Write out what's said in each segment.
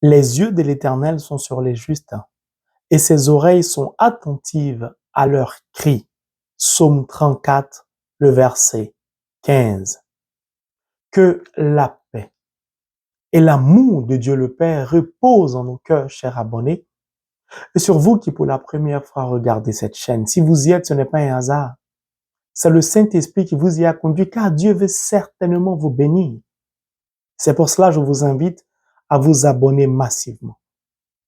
Les yeux de l'Éternel sont sur les justes et ses oreilles sont attentives à leurs cris. Psaume 34, le verset 15. Que la paix et l'amour de Dieu le Père reposent en nos cœurs, chers abonnés, et sur vous qui pour la première fois regardez cette chaîne. Si vous y êtes, ce n'est pas un hasard. C'est le Saint-Esprit qui vous y a conduit, car Dieu veut certainement vous bénir. C'est pour cela que je vous invite à vous abonner massivement.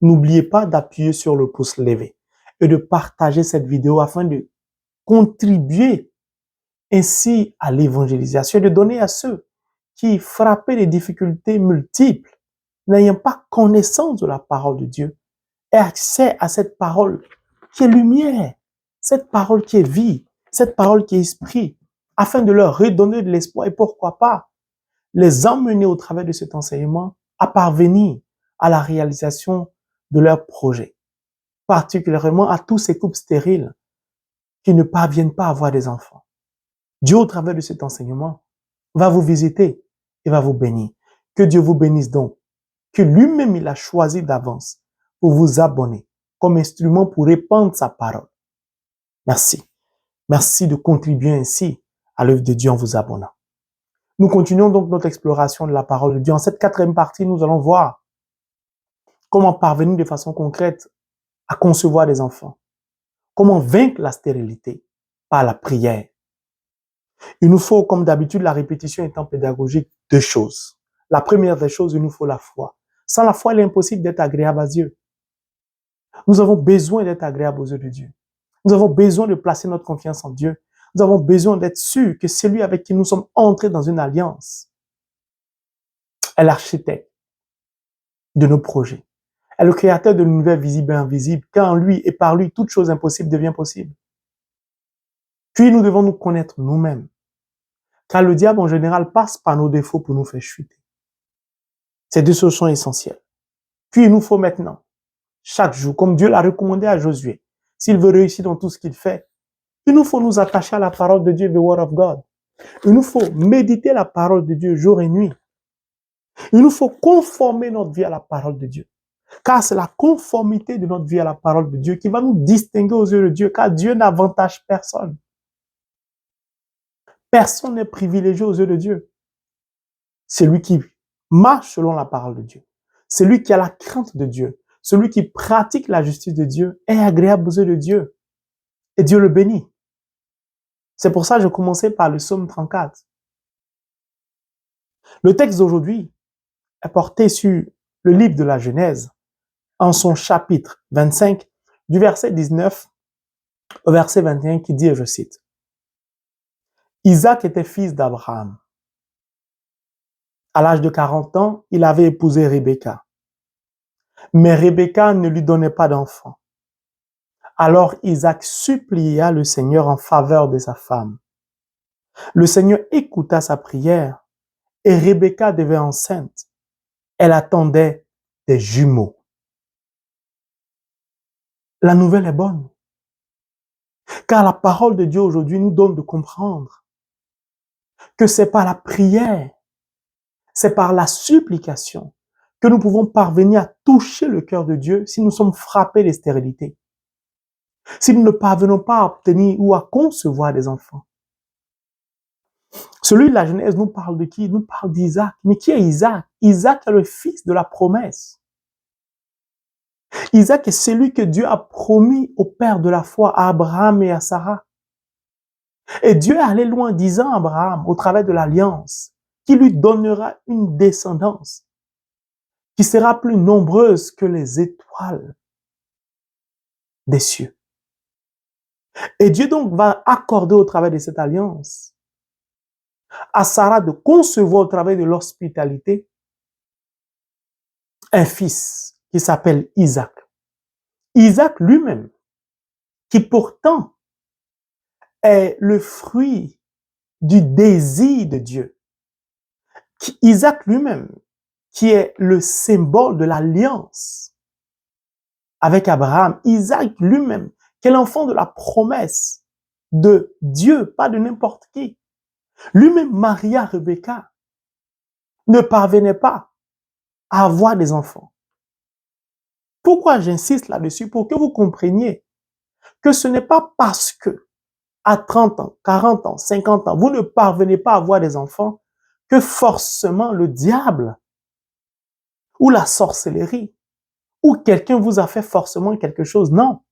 N'oubliez pas d'appuyer sur le pouce levé et de partager cette vidéo afin de contribuer ainsi à l'évangélisation et de donner à ceux qui, frappés des difficultés multiples, n'ayant pas connaissance de la parole de Dieu, aient accès à cette parole qui est lumière, cette parole qui est vie, cette parole qui est esprit, afin de leur redonner de l'espoir et pourquoi pas les emmener au travers de cet enseignement à parvenir à la réalisation de leurs projets, particulièrement à tous ces couples stériles qui ne parviennent pas à avoir des enfants. Dieu, au travers de cet enseignement, va vous visiter et va vous bénir. Que Dieu vous bénisse donc, que lui-même il a choisi d'avance pour vous abonner comme instrument pour répandre sa parole. Merci. Merci de contribuer ainsi à l'œuvre de Dieu en vous abonnant. Nous continuons donc notre exploration de la parole de Dieu. En cette 4e partie, nous allons voir comment parvenir de façon concrète à concevoir des enfants. Comment vaincre la stérilité par la prière. Il nous faut, comme d'habitude, la répétition étant pédagogique, 2 choses. La première des choses, il nous faut la foi. Sans la foi, il est impossible d'être agréable à Dieu. Nous avons besoin d'être agréables aux yeux de Dieu. Nous avons besoin de placer notre confiance en Dieu. Nous avons besoin d'être sûrs que celui avec qui nous sommes entrés dans une alliance est l'architecte de nos projets, est le créateur de l'univers visible et invisible, car en lui et par lui, toute chose impossible devient possible. Puis nous devons nous connaître nous-mêmes, car le diable en général passe par nos défauts pour nous faire chuter. Ces 2 choses sont essentielles. Puis il nous faut maintenant, chaque jour, comme Dieu l'a recommandé à Josué, s'il veut réussir dans tout ce qu'il fait, il nous faut nous attacher à la parole de Dieu, the word of God. Il nous faut méditer la parole de Dieu jour et nuit. Il nous faut conformer notre vie à la parole de Dieu. Car c'est la conformité de notre vie à la parole de Dieu qui va nous distinguer aux yeux de Dieu, car Dieu n'avantage personne. Personne n'est privilégié aux yeux de Dieu. Celui qui marche selon la parole de Dieu, celui qui a la crainte de Dieu, celui qui pratique la justice de Dieu est agréable aux yeux de Dieu. Et Dieu le bénit. C'est pour ça que je commençais par le psaume 34. Le texte d'aujourd'hui est porté sur le livre de la Genèse, en son chapitre 25, du verset 19 au verset 21, qui dit, et je cite, « Isaac était fils d'Abraham. À l'âge de 40 ans, il avait épousé Rebecca. Mais Rebecca ne lui donnait pas d'enfant. Alors Isaac supplia le Seigneur en faveur de sa femme. Le Seigneur écouta sa prière et Rebecca devint enceinte. Elle attendait des jumeaux. » La nouvelle est bonne. Car la parole de Dieu aujourd'hui nous donne de comprendre que c'est par la prière, c'est par la supplication que nous pouvons parvenir à toucher le cœur de Dieu si nous sommes frappés de stérilité. Si nous ne parvenons pas à obtenir ou à concevoir des enfants. Celui de la Genèse nous parle de qui? Il nous parle d'Isaac. Mais qui est Isaac? Isaac est le fils de la promesse. Isaac est celui que Dieu a promis au père de la foi, à Abraham et à Sarah. Et Dieu est allé loin, disant à Abraham, au travers de l'alliance, qu'il lui donnera une descendance qui sera plus nombreuse que les étoiles des cieux. Et Dieu donc va accorder au travers de cette alliance à Sarah de concevoir au travers de l'hospitalité un fils qui s'appelle Isaac. Isaac lui-même, qui pourtant est le fruit du désir de Dieu. Isaac lui-même, qui est le symbole de l'alliance avec Abraham. Isaac lui-même, qui est l'enfant de la promesse de Dieu, pas de n'importe qui. Lui-même, Maria, Rebecca, ne parvenait pas à avoir des enfants. Pourquoi j'insiste là-dessus? Pour que vous compreniez que ce n'est pas parce que à 30 ans, 40 ans, 50 ans, vous ne parvenez pas à avoir des enfants que forcément le diable ou la sorcellerie ou quelqu'un vous a fait forcément quelque chose. Non.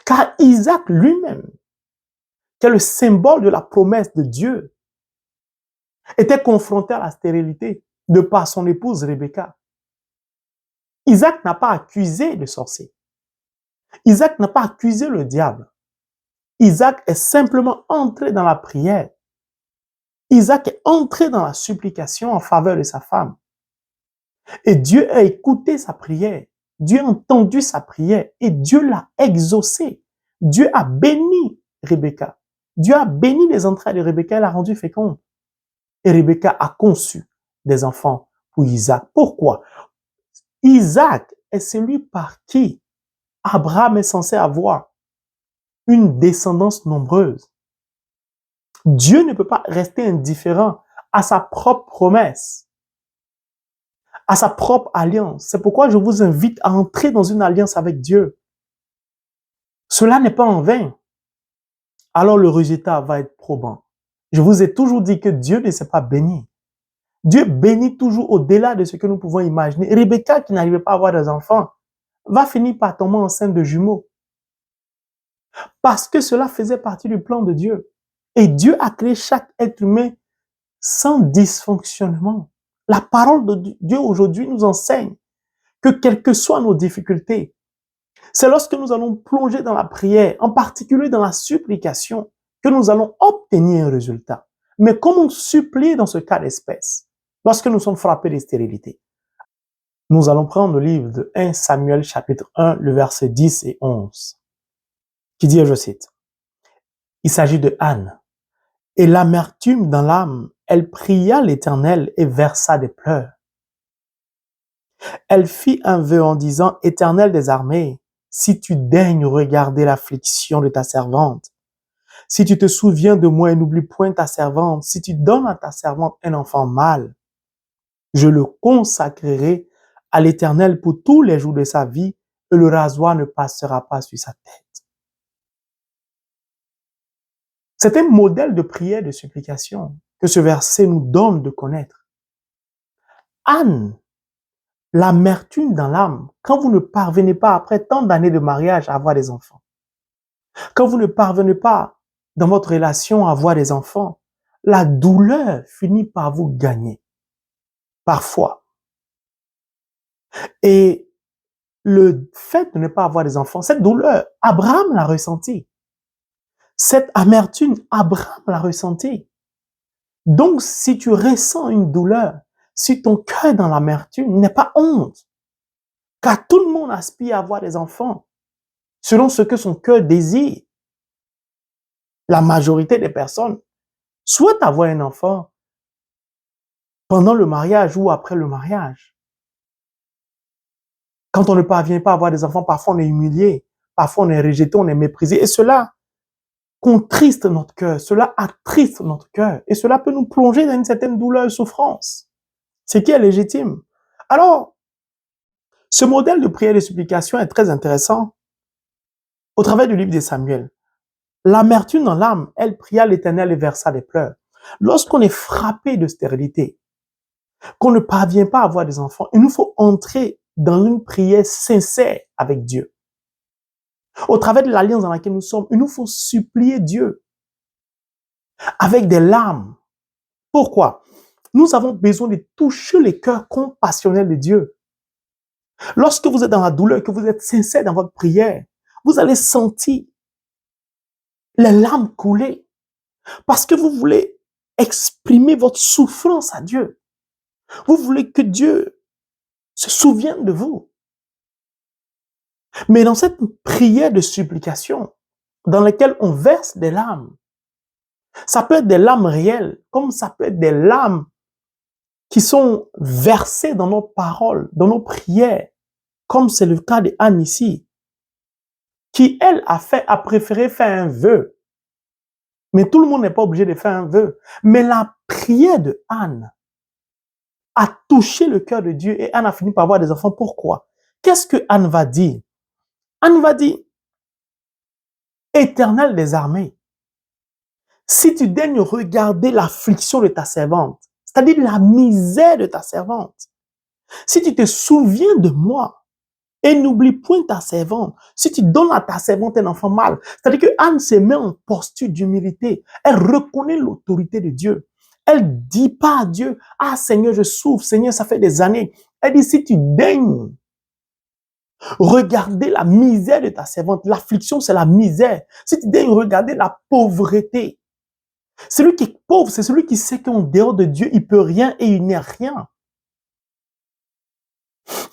Car Isaac lui-même, qui est le symbole de la promesse de Dieu, était confronté à la stérilité de par son épouse Rebecca. Isaac n'a pas accusé le sorcier. Isaac n'a pas accusé le diable. Isaac est simplement entré dans la prière. Isaac est entré dans la supplication en faveur de sa femme. Et Dieu a écouté sa prière. Dieu a entendu sa prière et Dieu l'a exaucée. Dieu a béni Rebecca. Dieu a béni les entrailles de Rebecca et l'a rendue féconde. Et Rebecca a conçu des enfants pour Isaac. Pourquoi? Isaac est celui par qui Abraham est censé avoir une descendance nombreuse. Dieu ne peut pas rester indifférent à sa propre promesse, à sa propre alliance. C'est pourquoi je vous invite à entrer dans une alliance avec Dieu. Cela n'est pas en vain. Alors le résultat va être probant. Je vous ai toujours dit que Dieu ne s'est pas béni. Dieu bénit toujours au-delà de ce que nous pouvons imaginer. Rebecca, qui n'arrivait pas à avoir des enfants, va finir par tomber enceinte de jumeaux. Parce que cela faisait partie du plan de Dieu. Et Dieu a créé chaque être humain sans dysfonctionnement. La parole de Dieu aujourd'hui nous enseigne que quelles que soient nos difficultés, c'est lorsque nous allons plonger dans la prière, en particulier dans la supplication, que nous allons obtenir un résultat. Mais comment supplier dans ce cas d'espèce, lorsque nous sommes frappés de stérilité? Nous allons prendre le livre de 1 Samuel chapitre 1, le verset 10 et 11, qui dit, je cite, il s'agit de Anne. Et l'amertume dans l'âme, elle pria l'Éternel et versa des pleurs. Elle fit un vœu en disant, Éternel des armées, si tu daignes regarder l'affliction de ta servante, si tu te souviens de moi et n'oublies point ta servante, si tu donnes à ta servante un enfant mâle, je le consacrerai à l'Éternel pour tous les jours de sa vie et le rasoir ne passera pas sur sa tête. C'est un modèle de prière, de supplication que ce verset nous donne de connaître. Anne, l'amertume dans l'âme, quand vous ne parvenez pas après tant d'années de mariage à avoir des enfants, quand vous ne parvenez pas dans votre relation à avoir des enfants, la douleur finit par vous gagner. Parfois. Et le fait de ne pas avoir des enfants, cette douleur, Abraham l'a ressenti. Cette amertume, Abraham l'a ressenti. Donc, si tu ressens une douleur, si ton cœur est dans l'amertume, n'est pas honte. Car tout le monde aspire à avoir des enfants selon ce que son cœur désire. La majorité des personnes souhaitent avoir un enfant pendant le mariage ou après le mariage. Quand on ne parvient pas à avoir des enfants, parfois on est humilié, parfois on est rejeté, on est méprisé. Et cela contriste notre cœur, cela attriste notre cœur. Et cela peut nous plonger dans une certaine douleur et souffrance. Ce qui est légitime. Alors, ce modèle de prière et de supplication est très intéressant. Au travers du livre de Samuel, l'amertume dans l'âme, elle pria l'Éternel et versa des pleurs. Lorsqu'on est frappé de stérilité, qu'on ne parvient pas à avoir des enfants, il nous faut entrer dans une prière sincère avec Dieu. Au travers de l'alliance dans laquelle nous sommes, il nous faut supplier Dieu avec des larmes. Pourquoi? Nous avons besoin de toucher les cœurs compassionnels de Dieu. Lorsque vous êtes dans la douleur, que vous êtes sincère dans votre prière, vous allez sentir les larmes couler parce que vous voulez exprimer votre souffrance à Dieu. Vous voulez que Dieu se souvienne de vous. Mais dans cette prière de supplication, dans laquelle on verse des larmes, ça peut être des larmes réelles, comme ça peut être des larmes qui sont versées dans nos paroles, dans nos prières, comme c'est le cas de Anne ici, qui, elle, a préféré faire un vœu. Mais tout le monde n'est pas obligé de faire un vœu. Mais la prière de Anne a touché le cœur de Dieu et Anne a fini par avoir des enfants. Pourquoi? Qu'est-ce que Anne va dire? Anne va dire, Éternel des armées, si tu daignes regarder l'affliction de ta servante, c'est-à-dire la misère de ta servante, si tu te souviens de moi et n'oublie point ta servante, si tu donnes à ta servante un enfant mâle, c'est-à-dire que Anne se met en posture d'humilité, elle reconnaît l'autorité de Dieu. Elle dit pas à Dieu, ah Seigneur, je souffre, Seigneur, ça fait des années. Elle dit, si tu daignes regarder la misère de ta servante, l'affliction c'est la misère. Si tu daignes regarder la pauvreté, celui qui est pauvre, c'est celui qui sait qu'en dehors de Dieu, il peut rien et il n'est rien.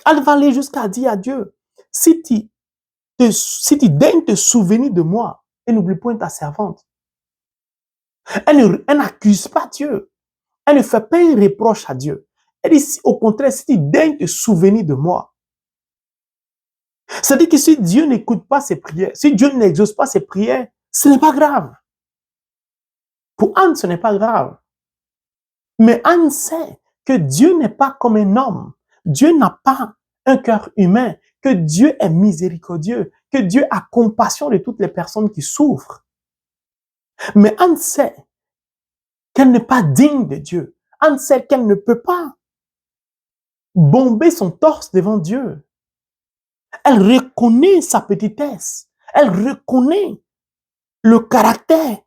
Elle va aller jusqu'à dire à Dieu, si tu daignes te souvenir de moi et n'oublie point ta servante. Elle n'accuse pas Dieu. Elle ne fait pas un reproche à Dieu. Elle dit, au contraire, si tu daignes te souvenir de moi. C'est-à-dire que si Dieu n'écoute pas ses prières, si Dieu n'exauce pas ses prières, ce n'est pas grave. Pour Anne, ce n'est pas grave. Mais Anne sait que Dieu n'est pas comme un homme. Dieu n'a pas un cœur humain, que Dieu est miséricordieux, que Dieu a compassion de toutes les personnes qui souffrent. Mais Anne sait qu'elle n'est pas digne de Dieu. Anne sait qu'elle ne peut pas bomber son torse devant Dieu. Elle reconnaît sa petitesse. Elle reconnaît le caractère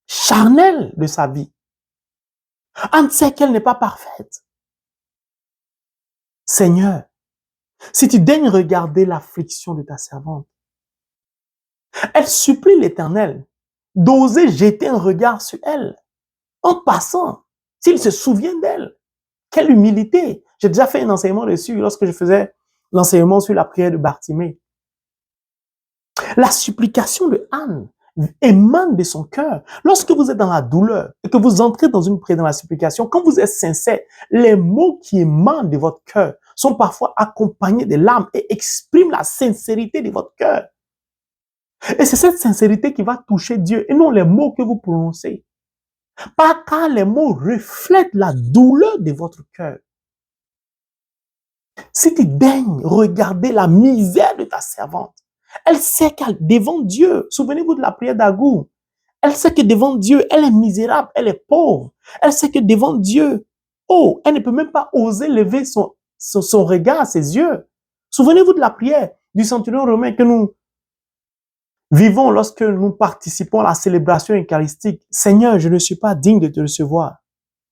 charnel de sa vie. Anne sait qu'elle n'est pas parfaite. Seigneur, si tu daignes regarder l'affliction de ta servante, elle supplie l'Éternel d'oser jeter un regard sur elle en passant, s'il se souvient d'elle. Quelle humilité! J'ai déjà fait un enseignement dessus lorsque je faisais l'enseignement sur la prière de Bartimée. La supplication de Anne émane de son cœur. Lorsque vous êtes dans la douleur et que vous entrez dans une prière, dans la supplication, quand vous êtes sincère, les mots qui émanent de votre cœur sont parfois accompagnés de larmes et expriment la sincérité de votre cœur. Et c'est cette sincérité qui va toucher Dieu et non les mots que vous prononcez. Pas car les mots reflètent la douleur de votre cœur. Si tu daignes regarder la misère de ta servante, elle sait qu'elle devant Dieu, souvenez-vous de la prière d'Agour, elle sait que devant Dieu, elle est misérable, elle est pauvre. Elle sait que devant Dieu, oh, elle ne peut même pas oser lever son regard, ses yeux. Souvenez-vous de la prière du centurion romain que nous vivons lorsque nous participons à la célébration eucharistique. Seigneur, je ne suis pas digne de te recevoir.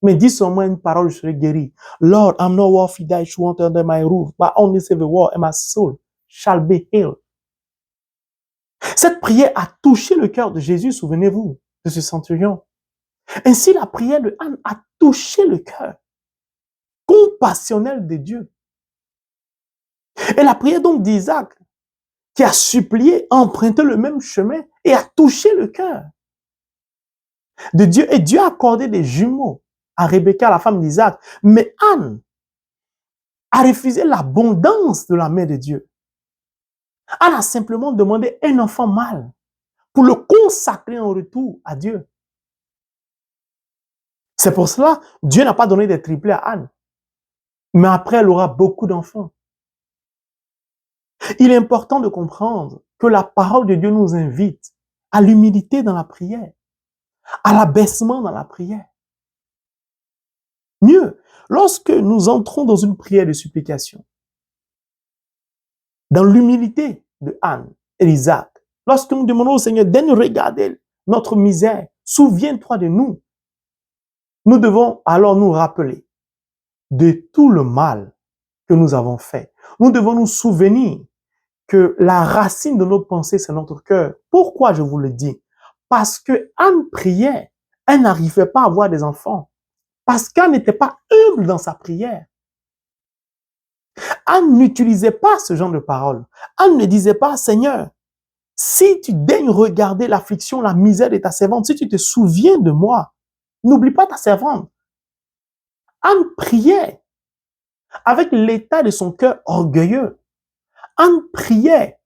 Mais dis seulement une parole, je serai guéri. Lord, I'm not worthy that you want under my roof, but only say the word and my soul shall be healed. Cette prière a touché le cœur de Jésus, souvenez-vous, de ce centurion. Ainsi, la prière de Anne a touché le cœur compassionnel de Dieu. Et la prière donc d'Isaac, qui a supplié, a emprunté le même chemin et a touché le cœur de Dieu. Et Dieu a accordé des jumeaux à Rebecca, la femme d'Isaac. Mais Anne a refusé l'abondance de la main de Dieu. Anne a simplement demandé un enfant mâle pour le consacrer en retour à Dieu. C'est pour cela que Dieu n'a pas donné des triplés à Anne. Mais après, elle aura beaucoup d'enfants. Il est important de comprendre que la parole de Dieu nous invite à l'humilité dans la prière, à l'abaissement dans la prière. Mieux, lorsque nous entrons dans une prière de supplication, dans l'humilité de Anne et d'Isaac, lorsque nous demandons au Seigneur de nous regarder notre misère, souviens-toi de nous, nous devons alors nous rappeler de tout le mal que nous avons fait. Nous devons nous souvenir que la racine de nos pensées, c'est notre cœur. Pourquoi je vous le dis? Parce que Anne priait, elle n'arrivait pas à avoir des enfants. Parce qu'elle n'était pas humble dans sa prière. Anne n'utilisait pas ce genre de paroles. Anne ne disait pas, Seigneur, si tu daignes regarder l'affliction, la misère de ta servante, si tu te souviens de moi, n'oublie pas ta servante. Anne priait avec l'état de son cœur orgueilleux. Anne priait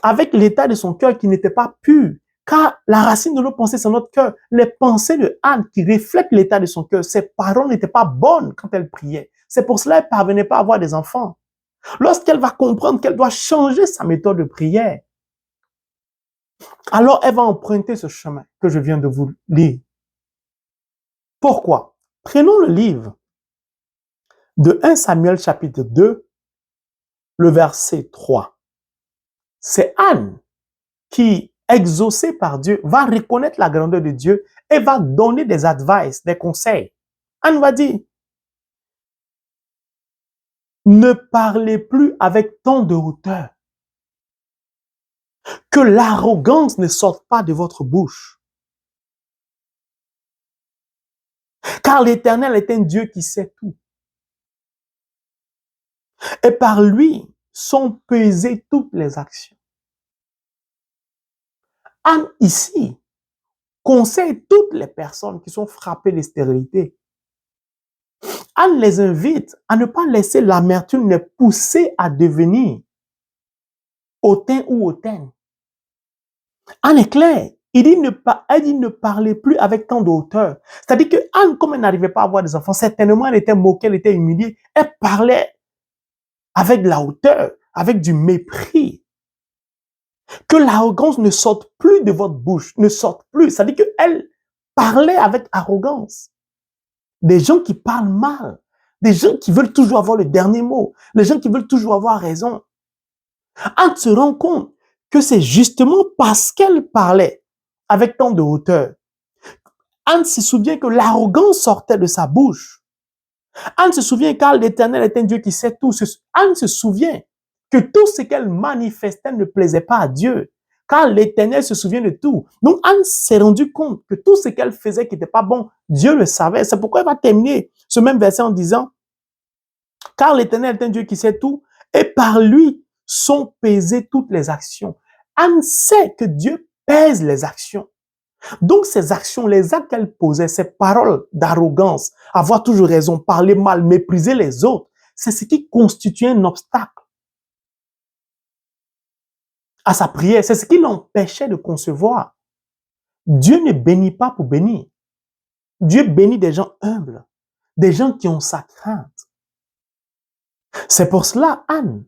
avec l'état de son cœur qui n'était pas pur. Car la racine de nos pensées, c'est notre cœur. Les pensées de Anne qui reflètent l'état de son cœur, ses paroles n'étaient pas bonnes quand elle priait. C'est pour cela qu'elle ne parvenait pas à avoir des enfants. lorsqu'elle va comprendre qu'elle doit changer sa méthode de prière, alors elle va emprunter ce chemin que je viens de vous lire. Pourquoi? Prenons le livre de 1 Samuel chapitre 2, le verset 3. C'est Anne qui, exaucée par Dieu, va reconnaître la grandeur de Dieu et va donner des advices, des conseils. Anne va dire, ne parlez plus avec tant de hauteur, que l'arrogance ne sorte pas de votre bouche. Car l'Éternel est un Dieu qui sait tout. Et par lui sont pesées toutes les actions. Anne, ici, conseille toutes les personnes qui sont frappées de stérilité. Anne les invite à ne pas laisser l'amertume les pousser à devenir hautain ou hautaine. Anne est claire. Elle dit ne parlez plus avec tant de hauteur. C'est-à-dire que Anne, comme elle n'arrivait pas à avoir des enfants, certainement elle était moquée, elle était humiliée. Elle parlait avec de la hauteur, avec du mépris. Que l'arrogance ne sorte plus de votre bouche, ne sorte plus. C'est-à-dire qu'elle parlait avec arrogance. Des gens qui parlent mal, des gens qui veulent toujours avoir le dernier mot, les gens qui veulent toujours avoir raison. Anne se rend compte que c'est justement parce qu'elle parlait avec tant de hauteur. Anne se souvient que l'arrogance sortait de sa bouche. Anne se souvient car l'Éternel est un Dieu qui sait tout. Anne se souvient que tout ce qu'elle manifestait ne plaisait pas à Dieu, car l'Éternel se souvient de tout. Donc Anne s'est rendue compte que tout ce qu'elle faisait qui n'était pas bon, Dieu le savait. C'est pourquoi elle va terminer ce même verset en disant, car l'Éternel est un Dieu qui sait tout, et par lui sont pesées toutes les actions. Anne sait que Dieu pèse les actions. Donc ces actions, les actes qu'elle posait, ces paroles d'arrogance, avoir toujours raison, parler mal, mépriser les autres, c'est ce qui constitue un obstacle à sa prière. C'est ce qui l'empêchait de concevoir. Dieu ne bénit pas pour bénir. Dieu bénit des gens humbles, des gens qui ont sa crainte. C'est pour cela, Anne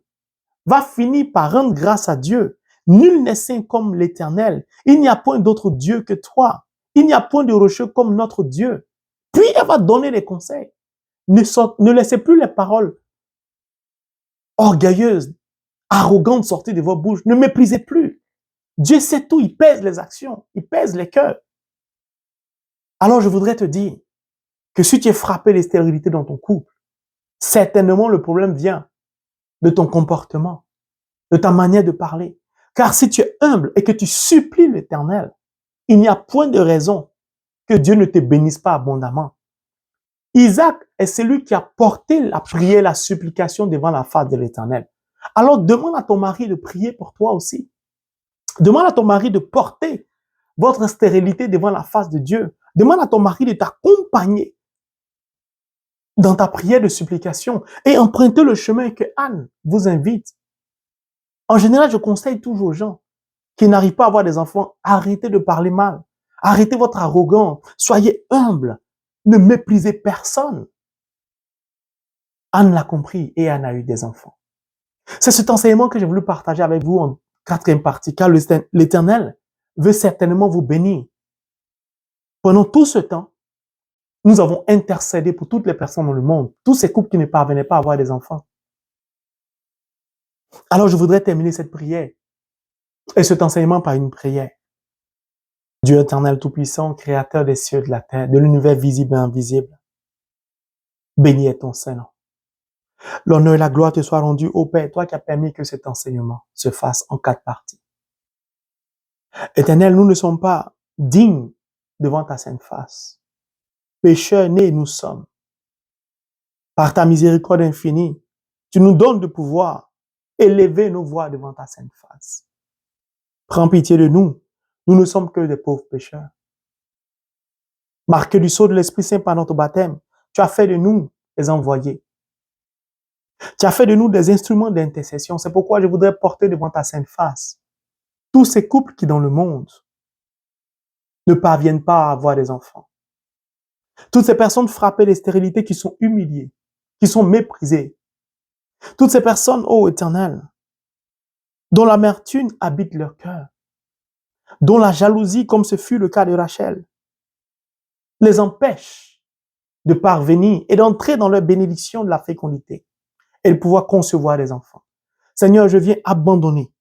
va finir par rendre grâce à Dieu. Nul n'est saint comme l'Éternel. Il n'y a point d'autre Dieu que toi. Il n'y a point de rocheux comme notre Dieu. Puis elle va donner des conseils. Ne laissez plus les paroles orgueilleuses, arrogantes sortir de vos bouches. Ne méprisez plus. Dieu sait tout. Il pèse les actions. Il pèse les cœurs. Alors je voudrais te dire que si tu es frappé de stérilité dans ton couple, certainement le problème vient de ton comportement, de ta manière de parler. Car si tu es humble et que tu supplies l'Éternel, il n'y a point de raison que Dieu ne te bénisse pas abondamment. Isaac est celui qui a porté la prière, la supplication devant la face de l'Éternel. Alors demande à ton mari de prier pour toi aussi. Demande à ton mari de porter votre stérilité devant la face de Dieu. Demande à ton mari de t'accompagner dans ta prière de supplication et emprunter le chemin que Anne vous invite. En général, je conseille toujours aux gens qui n'arrivent pas à avoir des enfants, arrêtez de parler mal. Arrêtez votre arrogance. Soyez humble. Ne méprisez personne. Anne l'a compris et Anne a eu des enfants. C'est cet enseignement que j'ai voulu partager avec vous en quatrième partie, car l'Éternel veut certainement vous bénir. Pendant tout ce temps, nous avons intercédé pour toutes les personnes dans le monde, tous ces couples qui ne parvenaient pas à avoir des enfants. Alors je voudrais terminer cette prière et cet enseignement par une prière. Dieu éternel tout-puissant, créateur des cieux et de la terre, de l'univers visible et invisible, béni est ton Saint-Nom. L'honneur et la gloire te soient rendus au Père, toi qui as permis que cet enseignement se fasse en 4 parties. Éternel, nous ne sommes pas dignes devant ta sainte face. Pécheurs nés nous sommes. Par ta miséricorde infinie, tu nous donnes de pouvoir élever nos voix devant ta sainte face. Prends pitié de nous. Nous ne sommes que des pauvres pécheurs. Marqués du sceau de l'Esprit Saint par notre baptême, tu as fait de nous des envoyés. Tu as fait de nous des instruments d'intercession. C'est pourquoi je voudrais porter devant ta sainte face tous ces couples qui dans le monde ne parviennent pas à avoir des enfants. Toutes ces personnes frappées de stérilité qui sont humiliées, qui sont méprisées. Toutes ces personnes, ô Éternel, dont l'amertume habite leur cœur, dont la jalousie, comme ce fut le cas de Rachel, les empêche de parvenir et d'entrer dans leur bénédiction de la fécondité et de pouvoir concevoir des enfants. Seigneur, je viens abandonner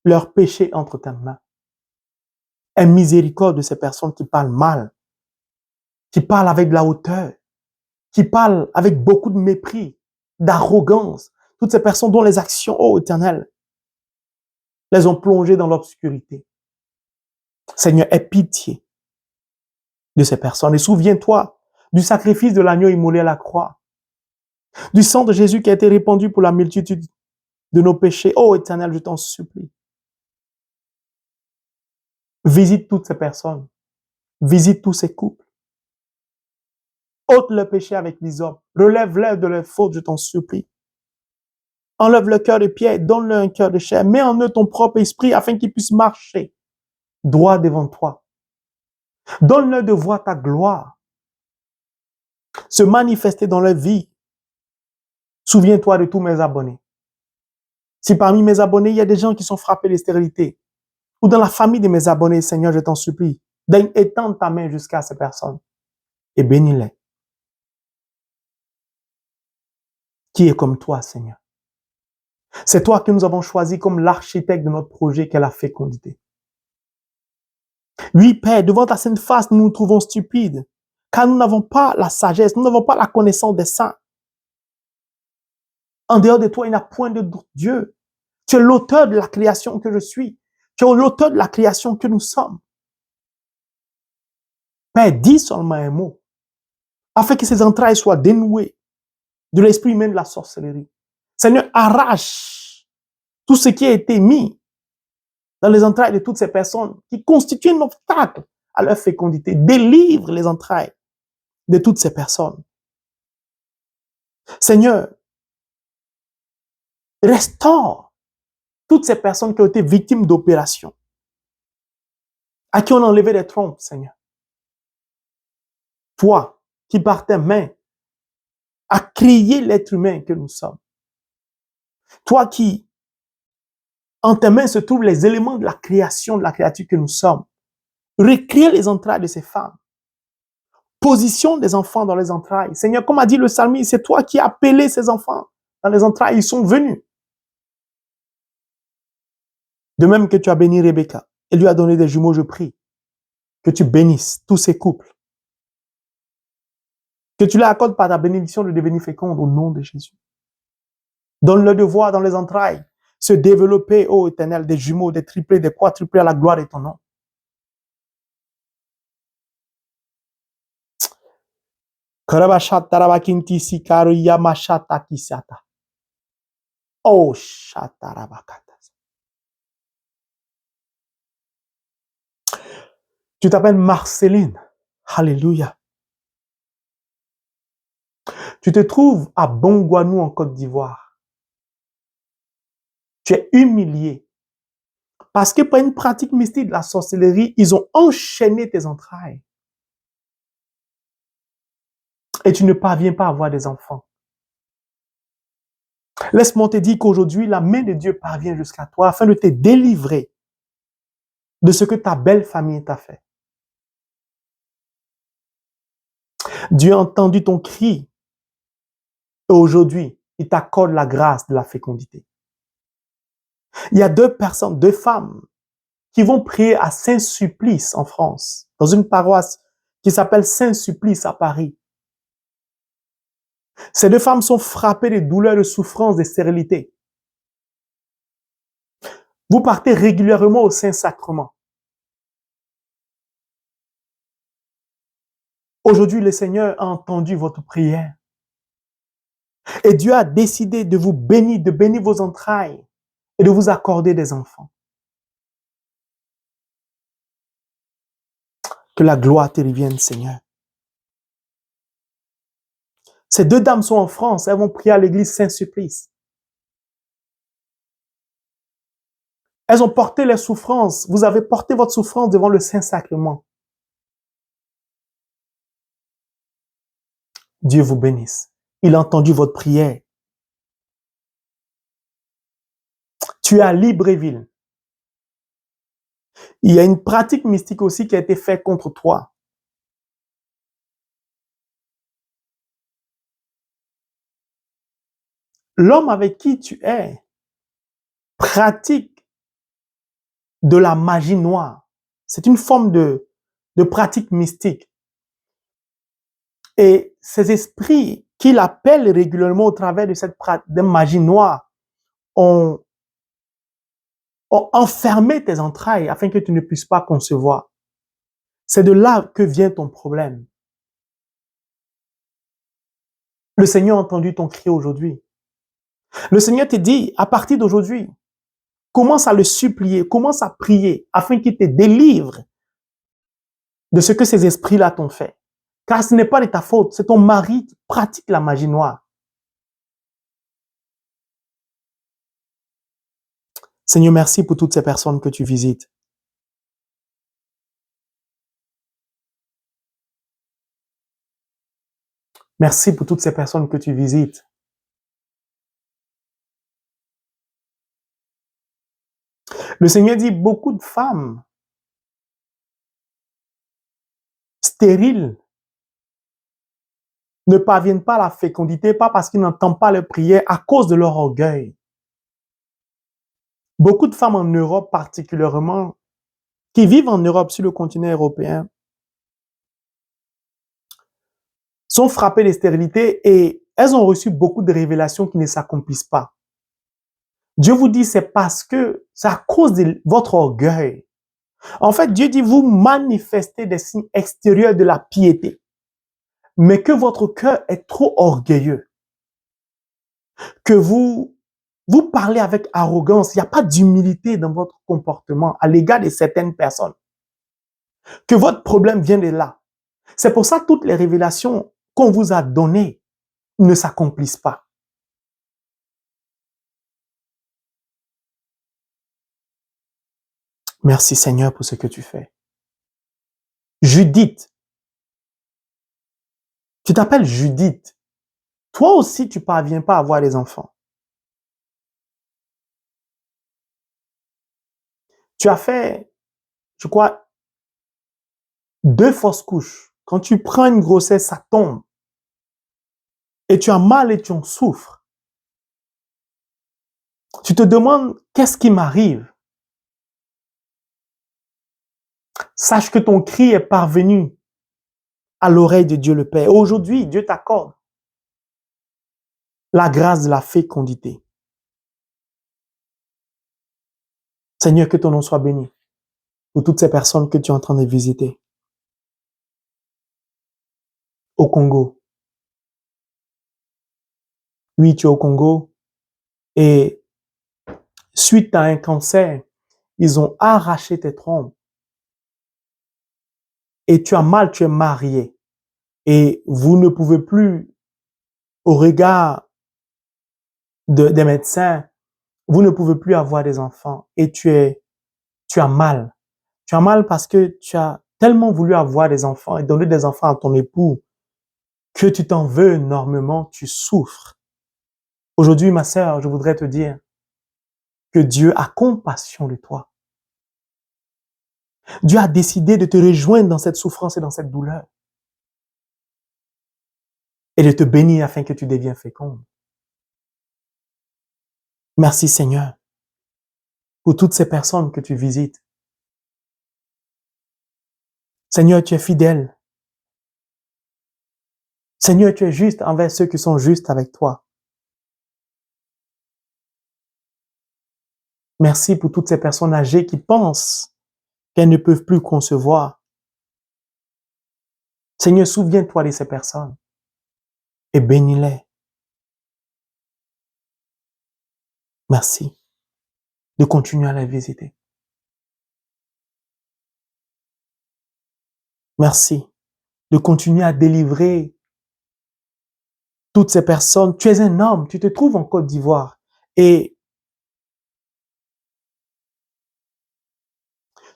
leurs péchés entre tes mains. Aie miséricorde de ces personnes qui parlent mal, qui parlent avec de la hauteur, qui parlent avec beaucoup de mépris, d'arrogance. Toutes ces personnes dont les actions, ô Éternel, les ont plongées dans l'obscurité. Seigneur, aie pitié de ces personnes et souviens-toi du sacrifice de l'agneau immolé à la croix, du sang de Jésus qui a été répandu pour la multitude de nos péchés. Ô Éternel, je t'en supplie. Visite toutes ces personnes. Visite tous ces couples. Ôte le péché avec l'hysope. Relève-les de leurs fautes, je t'en supplie. Enlève le cœur de pierre, donne-leur un cœur de chair. Mets en eux ton propre esprit afin qu'ils puissent marcher droit devant toi. Donne-leur de voir ta gloire se manifester dans leur vie. Souviens-toi de tous mes abonnés. Si parmi mes abonnés, il y a des gens qui sont frappés de stérilité, ou dans la famille de mes abonnés, Seigneur, je t'en supplie, étends ta main jusqu'à ces personnes et bénis-les. Qui est comme toi, Seigneur? C'est toi que nous avons choisi comme l'architecte de notre projet qu'est la fécondité. Oui, Père, devant ta sainte face, nous nous trouvons stupides, car nous n'avons pas la sagesse, nous n'avons pas la connaissance des saints. En dehors de toi, il n'y a point de Dieu. Tu es l'auteur de la création que je suis. Tu es l'auteur de la création que nous sommes. Père, dis seulement un mot, afin que ces entrailles soient dénouées de l'esprit humain de la sorcellerie. Seigneur, arrache tout ce qui a été mis dans les entrailles de toutes ces personnes qui constituent un obstacle à leur fécondité. Délivre les entrailles de toutes ces personnes. Seigneur, restaure toutes ces personnes qui ont été victimes d'opérations, à qui on a enlevé des trompes, Seigneur. Toi, qui par tes mains as créé l'être humain que nous sommes. Toi qui, en tes mains se trouvent les éléments de la création, de la créature que nous sommes. Recrée les entrailles de ces femmes. Positionne des enfants dans les entrailles. Seigneur, comme a dit le psalmiste, c'est toi qui as appelé ces enfants dans les entrailles. Ils sont venus. De même que tu as béni Rebecca et lui as donné des jumeaux, je prie que tu bénisses tous ces couples. Que tu leur accordes par ta bénédiction de devenir féconde au nom de Jésus. Donne-leur de voir dans les entrailles se développer, ô Éternel, des jumeaux, des triplés, des quadruplés à la gloire de ton nom. Oh, tu t'appelles Marceline. Alléluia. Tu te trouves à Bongouanou en Côte d'Ivoire. Tu es humilié. Parce que par une pratique mystique de la sorcellerie, ils ont enchaîné tes entrailles. Et tu ne parviens pas à avoir des enfants. Laisse-moi te dire qu'aujourd'hui, la main de Dieu parvient jusqu'à toi afin de te délivrer de ce que ta belle famille t'a fait. Dieu a entendu ton cri et aujourd'hui, il t'accorde la grâce de la fécondité. Il y a deux personnes, deux femmes qui vont prier à Saint-Supplice en France, dans une paroisse qui s'appelle Saint-Supplice à Paris. Ces deux femmes sont frappées de douleurs, de souffrances, de stérilité. Vous partez régulièrement au Saint-Sacrement. Aujourd'hui, le Seigneur a entendu votre prière. Et Dieu a décidé de vous bénir, de bénir vos entrailles et de vous accorder des enfants. Que la gloire te revienne, Seigneur. Ces deux dames sont en France, elles vont prier à l'église Saint-Supplice. Elles ont porté les souffrances. Vous avez porté votre souffrance devant le Saint-Sacrement. Dieu vous bénisse. Il a entendu votre prière. Tu es à Libreville. Il y a une pratique mystique aussi qui a été faite contre toi. L'homme avec qui tu es pratique de la magie noire. C'est une forme de pratique mystique. Et ces esprits qu'il appelle régulièrement au travers de cette de magie noire ont enfermé tes entrailles afin que tu ne puisses pas concevoir. C'est de là que vient ton problème. Le Seigneur a entendu ton cri aujourd'hui. Le Seigneur te dit, à partir d'aujourd'hui, commence à le supplier, commence à prier afin qu'il te délivre de ce que ces esprits-là t'ont fait. Car ce n'est pas de ta faute, c'est ton mari qui pratique la magie noire. Seigneur, merci pour toutes ces personnes que tu visites. Merci pour toutes ces personnes que tu visites. Le Seigneur dit, beaucoup de femmes stériles ne parviennent pas à la fécondité, pas parce qu'ils n'entendent pas leurs prières, à cause de leur orgueil. Beaucoup de femmes en Europe particulièrement, qui vivent en Europe, sur le continent européen, sont frappées de stérilité et elles ont reçu beaucoup de révélations qui ne s'accomplissent pas. Dieu vous dit, c'est parce que c'est à cause de votre orgueil. En fait, Dieu dit, vous manifestez des signes extérieurs de la piété, mais que votre cœur est trop orgueilleux, que vous parlez avec arrogance, il n'y a pas d'humilité dans votre comportement à l'égard de certaines personnes, que votre problème vient de là. C'est pour ça que toutes les révélations qu'on vous a données ne s'accomplissent pas. Merci Seigneur pour ce que tu fais. Judith, tu t'appelles Judith. Toi aussi, tu ne parviens pas à avoir des enfants. Tu as fait, je crois, 2 fausses couches. Quand tu prends une grossesse, ça tombe. Et tu as mal et tu en souffres. Tu te demandes, qu'est-ce qui m'arrive? Sache que ton cri est parvenu à l'oreille de Dieu le Père. Aujourd'hui, Dieu t'accorde la grâce de la fécondité. Seigneur, que ton nom soit béni pour toutes ces personnes que tu es en train de visiter. Au Congo. Oui, tu es au Congo. Et suite à un cancer, ils ont arraché tes trompes. Et tu as mal, tu es marié. Et vous ne pouvez plus, au regard des médecins, vous ne pouvez plus avoir des enfants. Et tu as mal. Tu as mal parce que tu as tellement voulu avoir des enfants et donner des enfants à ton époux que tu t'en veux énormément, tu souffres. Aujourd'hui, ma sœur, je voudrais te dire que Dieu a compassion de toi. Dieu a décidé de te rejoindre dans cette souffrance et dans cette douleur et de te bénir afin que tu deviennes féconde. Merci Seigneur pour toutes ces personnes que tu visites. Seigneur, tu es fidèle. Seigneur, tu es juste envers ceux qui sont justes avec toi. Merci pour toutes ces personnes âgées qui pensent qu'elles ne peuvent plus concevoir. Seigneur, souviens-toi de ces personnes et bénis-les. Merci de continuer à les visiter. Merci de continuer à délivrer toutes ces personnes. Tu es un homme, tu te trouves en Côte d'Ivoire et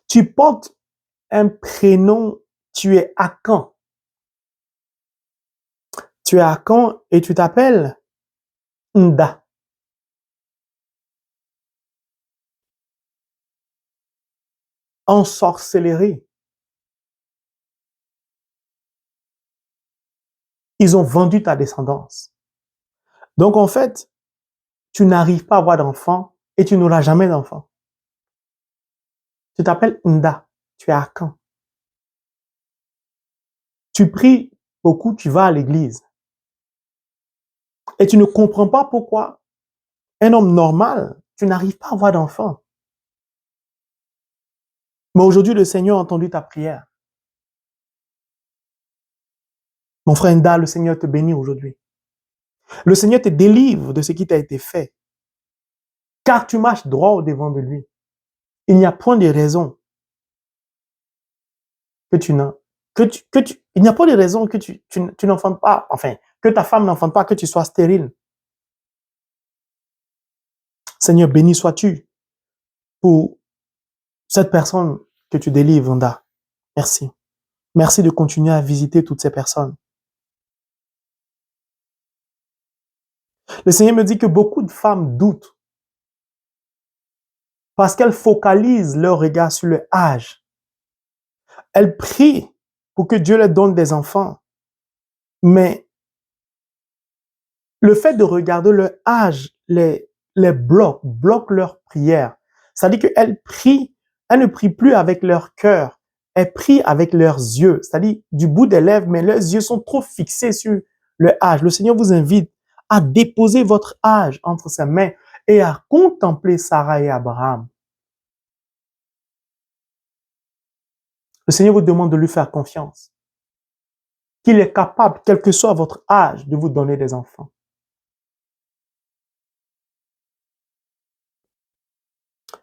tu portes un prénom, tu es Akan. Tu es Akan et tu t'appelles Nda. ensorcellerie. Ils ont vendu ta descendance. Donc, en fait, tu n'arrives pas à avoir d'enfant et tu n'auras jamais d'enfant. Tu t'appelles Nda, tu es à Caen. Tu pries beaucoup, tu vas à l'église. Et tu ne comprends pas pourquoi un homme normal, tu n'arrives pas à avoir d'enfant. Mais aujourd'hui, le Seigneur a entendu ta prière. Mon frère Nda, le Seigneur te bénit aujourd'hui. Le Seigneur te délivre de ce qui t'a été fait. Car tu marches droit au devant de lui. Il n'y a point de raison que tu n'as, il n'y a pas de raison que tu n'enfantes pas, enfin, que ta femme n'enfante pas, que tu sois stérile. Seigneur, béni sois-tu pour cette personne que tu délivres, Nda. Merci. Merci de continuer à visiter toutes ces personnes. Le Seigneur me dit que beaucoup de femmes doutent parce qu'elles focalisent leur regard sur le âge. Elles prient pour que Dieu leur donne des enfants. Mais le fait de regarder leur âge les bloque leur prière. C'est-à-dire qu'elles prient, elles ne prient plus avec leur cœur, elles prient avec leurs yeux, c'est-à-dire du bout des lèvres, mais leurs yeux sont trop fixés sur le âge. Le Seigneur vous invite à déposer votre âge entre ses mains et à contempler Sarah et Abraham. Le Seigneur vous demande de lui faire confiance, qu'il est capable, quel que soit votre âge, de vous donner des enfants.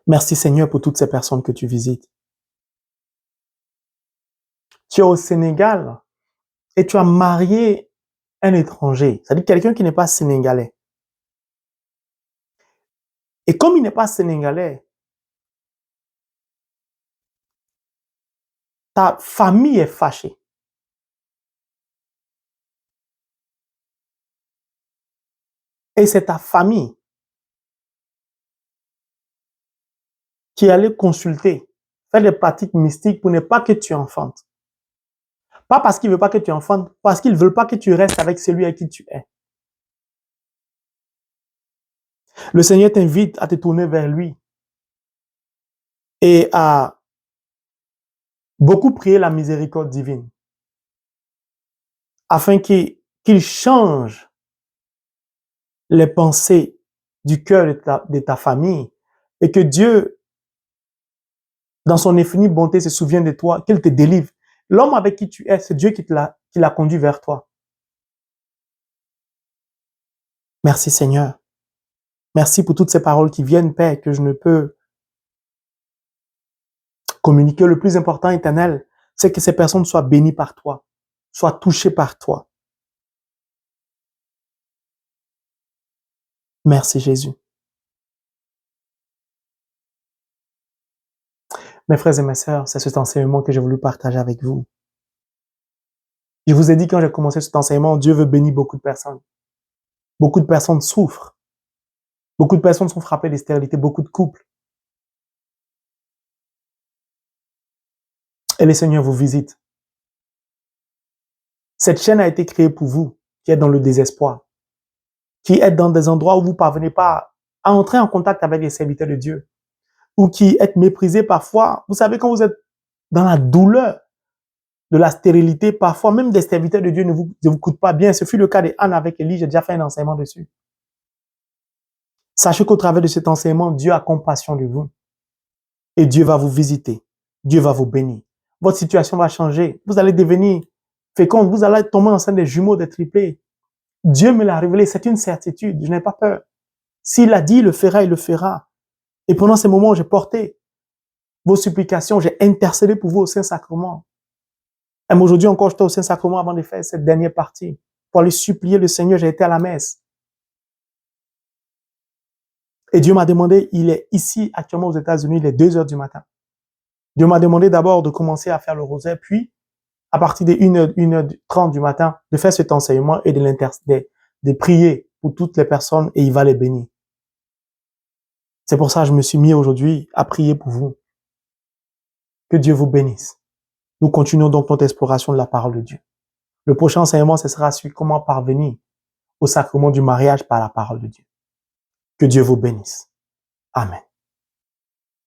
Merci Seigneur pour toutes ces personnes que tu visites. Tu es au Sénégal et tu as marié un étranger, c'est-à-dire quelqu'un qui n'est pas sénégalais. Et comme il n'est pas sénégalais, ta famille est fâchée. Et c'est ta famille qui allait consulter, faire des pratiques mystiques pour ne pas que tu enfantes. Pas parce qu'il ne veut pas que tu enfantes, parce qu'il ne veut pas que tu restes avec celui à qui tu es. Le Seigneur t'invite à te tourner vers lui et à beaucoup prier la miséricorde divine afin qu'il change les pensées du cœur de ta famille et que Dieu, dans son infinie bonté, se souvienne de toi, qu'il te délivre. L'homme avec qui tu es, c'est Dieu qui l'a conduit vers toi. Merci Seigneur. Merci pour toutes ces paroles qui viennent, Père, que je ne peux communiquer. Le plus important, Éternel, c'est que ces personnes soient bénies par toi, soient touchées par toi. Merci Jésus. Mes frères et mes sœurs, c'est cet enseignement que j'ai voulu partager avec vous. Je vous ai dit quand j'ai commencé cet enseignement, Dieu veut bénir beaucoup de personnes. Beaucoup de personnes souffrent. Beaucoup de personnes sont frappées de stérilité, beaucoup de couples. Et le Seigneur vous visite. Cette chaîne a été créée pour vous, qui êtes dans le désespoir, qui êtes dans des endroits où vous ne parvenez pas à entrer en contact avec les serviteurs de Dieu, ou qui êtes méprisés parfois. Vous savez, quand vous êtes dans la douleur de la stérilité, parfois même des serviteurs de Dieu ne vous coûtent pas bien. Ce fut le cas d'Anne avec Élie, j'ai déjà fait un enseignement dessus. Sachez qu'au travers de cet enseignement, Dieu a compassion de vous. Et Dieu va vous visiter. Dieu va vous bénir. Votre situation va changer. Vous allez devenir féconde. Vous allez tomber enceinte des jumeaux, des triplés. Dieu me l'a révélé. C'est une certitude. Je n'ai pas peur. S'il a dit, il le fera, il le fera. Et pendant ces moments, j'ai porté vos supplications. J'ai intercédé pour vous au Saint-Sacrement. Et aujourd'hui encore, j'étais au Saint-Sacrement avant de faire cette dernière partie. Pour aller supplier le Seigneur, j'ai été à la messe. Et Dieu m'a demandé, il est ici actuellement aux États-Unis, il est 2 heures du matin. Dieu m'a demandé d'abord de commencer à faire le rosaire, puis à partir de 1h30 du matin, de faire cet enseignement et de prier pour toutes les personnes et il va les bénir. C'est pour ça que je me suis mis aujourd'hui à prier pour vous. Que Dieu vous bénisse. Nous continuons donc notre exploration de la parole de Dieu. Le prochain enseignement, ce sera sur comment parvenir au sacrement du mariage par la parole de Dieu. Que Dieu vous bénisse. Amen.